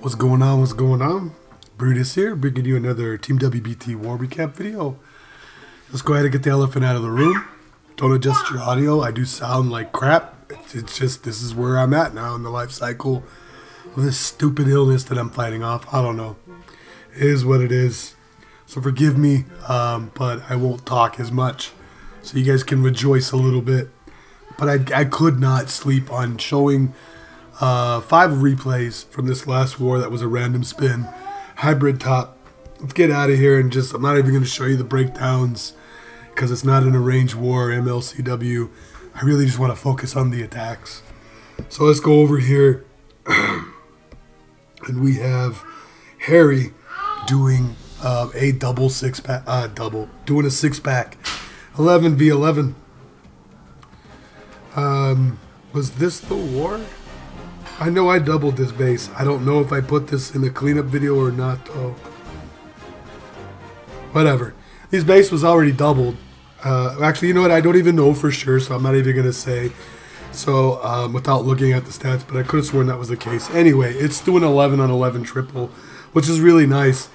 What's going on? What's going on? Brutus here, bringing you another Team WBT War Recap video. Let's go ahead and get the elephant out of the room. Don't adjust your audio. I do sound like crap. It's just, this is where I'm at now in the life cycle of this stupid illness that I'm fighting off. I don't know. It is what it is. So forgive me, but I won't talk as much. So you guys can rejoice a little bit. But I could not sleep on showing 5 replays from this last war that was a random spin. Hybrid top. Let's get out of here and just, I'm not even going to show you the breakdowns because it's not an arranged war, MLCW. I really just want to focus on the attacks. So let's go over here. And we have Harry doing a double six-pack, doing a six-pack. 11v11. Was this the war? I know I doubled this base. I don't know if I put this in a cleanup video or not, though. Whatever. This base was already doubled. Actually, you know what? I don't even know for sure, so I'm not even going to say. So, without looking at the stats, but I could have sworn that was the case. Anyway, it's doing 11 on 11 triple, which is really nice.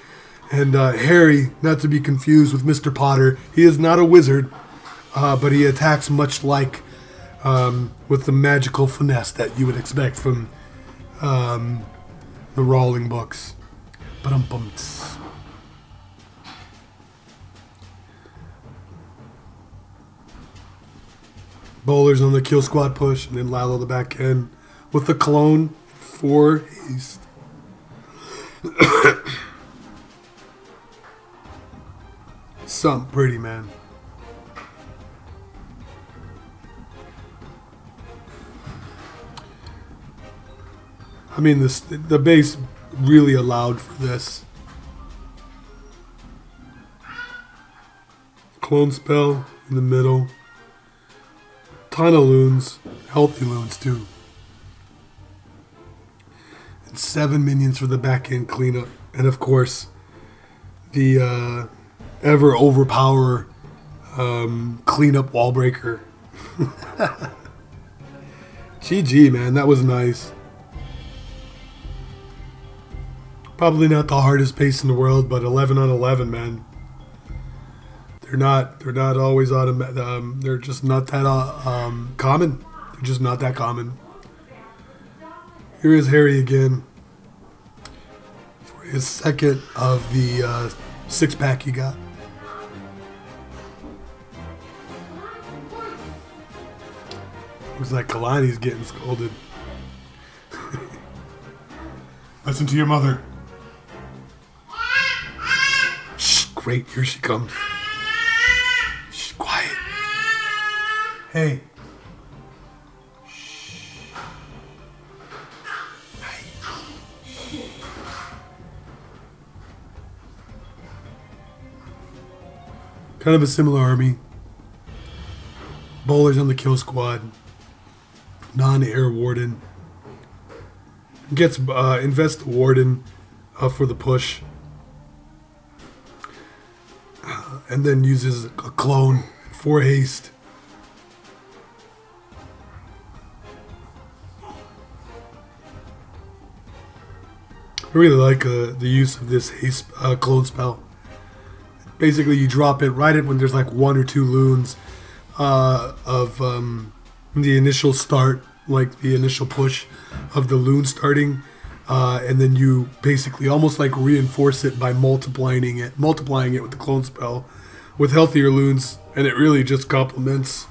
And Harry, not to be confused with Mr. Potter, he is not a wizard, but he attacks much like with the magical finesse that you would expect from the Rawling books. Ba-dum-bums. Bowlers on the kill squad push, and then Lalo the back end with the clone for haste. Something pretty, man. I mean, the base really allowed for this. Clone spell in the middle. Ton of loons, healthy loons too. And 7 minions for the back end cleanup. And of course, the ever overpower cleanup wall breaker. GG, man, that was nice. Probably not the hardest pace in the world, but 11 on 11, man. They're not always automatic. They're just not that common. They're just not that common. Here is Harry again for his second of the 6-pack he got. Looks like Kalani's getting scolded. Listen to your mother. Shh, great, here she comes. Shh, quiet. Hey. Shh. Hey. Kind of a similar army. Bowlers on the kill squad. Non-air warden. Gets invest the warden for the push. And then uses a clone for haste. I really like the use of this haste clone spell. Basically, you drop it right at when there's like 1 or 2 loons of the initial start, like the initial push of the loon starting, and then you basically almost like reinforce it by multiplying it with the clone spell with healthier loons, and it really just complements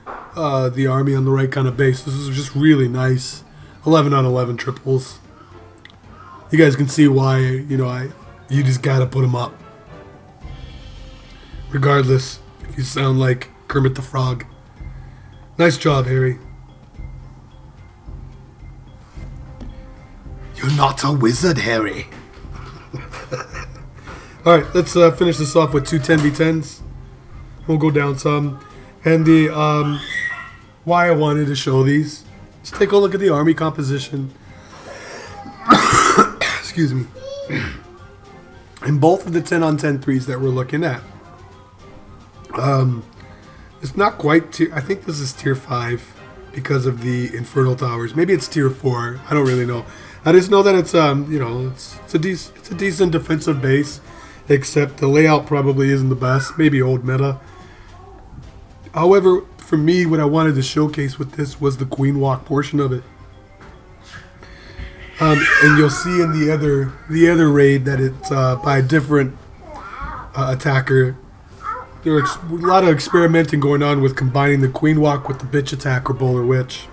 the army on the right kind of base. This is just really nice. 11 on 11 triples. You guys can see why, you know, you just gotta put them up. Regardless if you sound like Kermit the Frog. Nice job, Harry. You're not a wizard, Harry. Alright, let's finish this off with 2 10v10s. We'll go down some. And the why I wanted to show these. Let's take a look at the army composition. Excuse me. In both of the 10 on 10 threes that we're looking at. It's not quite tier, I think this is tier 5 because of the Infernal Towers. Maybe it's tier 4. I don't really know. I just know that it's you know, it's a decent defensive base, except the layout probably isn't the best. Maybe old meta. However, for me, what I wanted to showcase with this was the queen walk portion of it. And you'll see in the other raid that it's by a different attacker. There's a lot of experimenting going on with combining the queen walk with the bitch attack or bowler witch.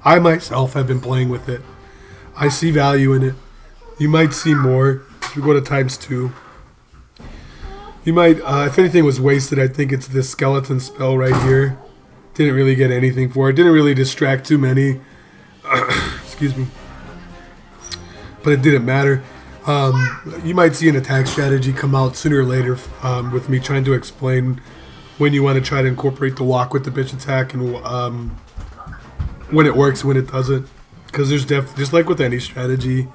I myself have been playing with it. I see value in it. You might see more if you go to ×2. You might, if anything was wasted, I think it's this skeleton spell right here. Didn't really get anything for it. Didn't really distract too many. Excuse me. But it didn't matter. You might see an attack strategy come out sooner or later with me trying to explain when you want to try to incorporate the walk with the bitch attack and when it works, when it doesn't. Because there's just like with any strategy,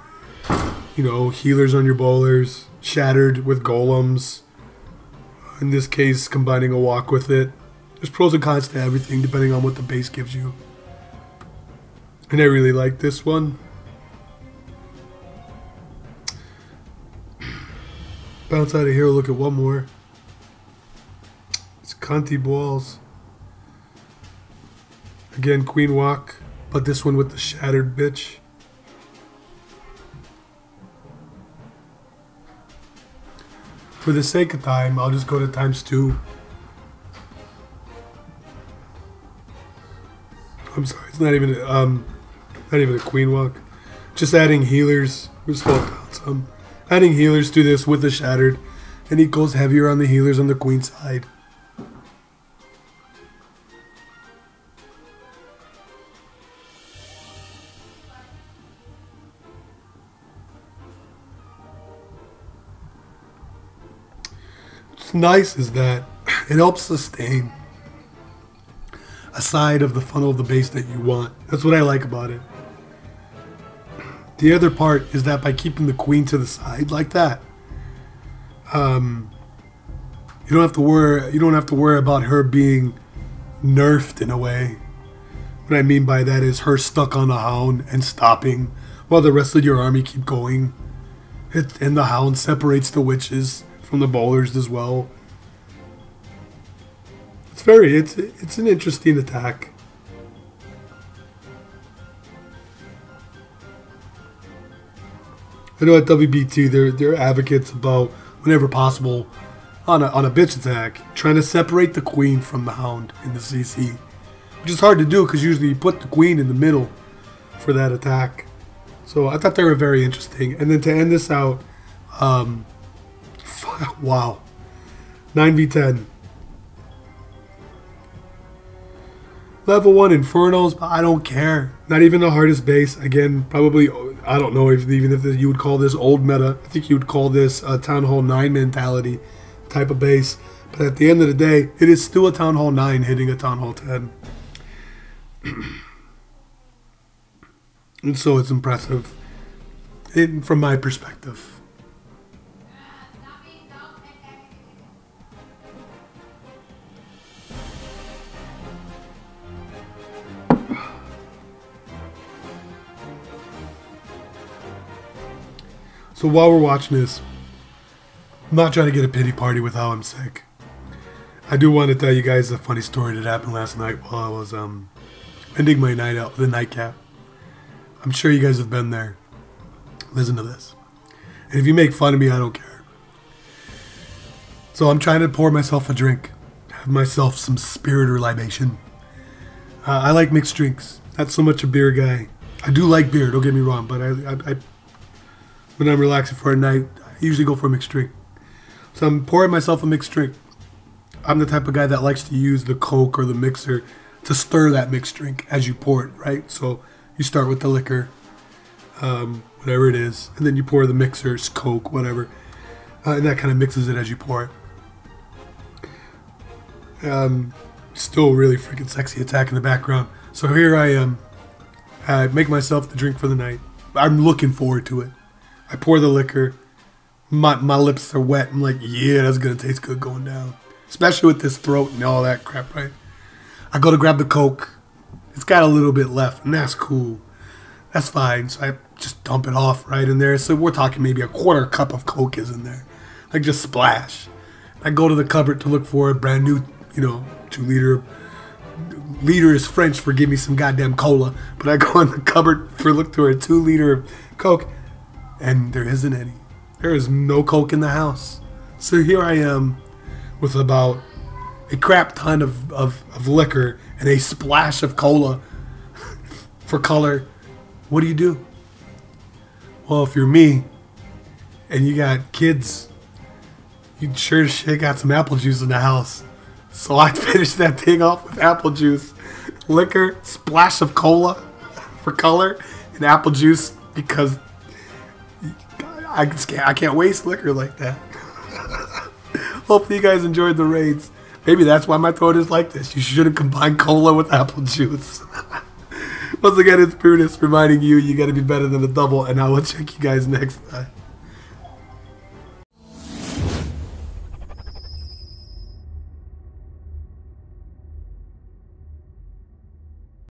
you know, healers on your bowlers, shattered with golems. In this case, combining a walk with it. There's pros and cons to everything depending on what the base gives you. And I really like this one. Bounce out of here, look at one more. It's Conti balls. Again, queen walk, but this one with the shattered bitch. For the sake of time, I'll just go to ×2. I'm sorry, it's not even a queen walk. Just adding healers. We'll slow it down some. Adding healers to this with the shattered, and he goes heavier on the healers on the queen side. What's nice is that it helps sustain a side of the funnel of the base that you want. That's what I like about it. The other part is that by keeping the queen to the side like that, you don't have to worry about her being nerfed in a way. What I mean by that is her stuck on the hound and stopping while the rest of your army keep going. And the hound separates the witches from the bowlers as well. It's an interesting attack. I know at WBT they're advocates about whenever possible on a bitch attack trying to separate the queen from the hound in the CC, which is hard to do because usually you put the queen in the middle for that attack. So I thought they were very interesting. And then to end this out, wow, 9v10. Level 1 Infernos, but I don't care. Not even the hardest base. Again, probably, I don't know if you would call this old meta. I think you would call this a Town Hall 9 mentality type of base. But at the end of the day, it is still a Town Hall 9 hitting a Town Hall 10. And so it's impressive from my perspective. So while we're watching this, I'm not trying to get a pity party with how I'm sick. I do want to tell you guys a funny story that happened last night while I was ending my night out with a nightcap. I'm sure you guys have been there. Listen to this. And if you make fun of me, I don't care. So I'm trying to pour myself a drink. Have myself some spirit or libation. I like mixed drinks. Not so much a beer guy. I do like beer, don't get me wrong, but I when I'm relaxing for a night, I usually go for a mixed drink. So I'm pouring myself a mixed drink. I'm the type of guy that likes to use the Coke or the mixer to stir that mixed drink as you pour it, right? So you start with the liquor, whatever it is, and then you pour the mixers, Coke, whatever, and that kind of mixes it as you pour it. Still really freaking sexy attack in the background. So here I am. I make myself the drink for the night. I'm looking forward to it. I pour the liquor. My lips are wet. I'm like, yeah, that's going to taste good going down. Especially with this throat and all that crap, right? I go to grab the Coke. It's got a little bit left, and that's cool. That's fine. So I just dump it off right in there. So we're talking maybe a quarter cup of Coke is in there. Like just splash. I go to the cupboard to look for a brand new, 2 liter. Liter is French for give me some goddamn cola. But I go in the cupboard for look through a 2 liter of Coke, and there isn't any. There is no Coke in the house. So here I am with about a crap ton of liquor and a splash of cola for color. What do? Well, if you're me and you got kids, you sure as shit got some apple juice in the house. So I finished that thing off with apple juice, liquor, splash of cola for color, and apple juice because I can't waste liquor like that. Hopefully you guys enjoyed the raids. Maybe that's why my throat is like this. You should have combined cola with apple juice. Once again, it's Brutus reminding you, you got to be better than a double, and I will check you guys next time.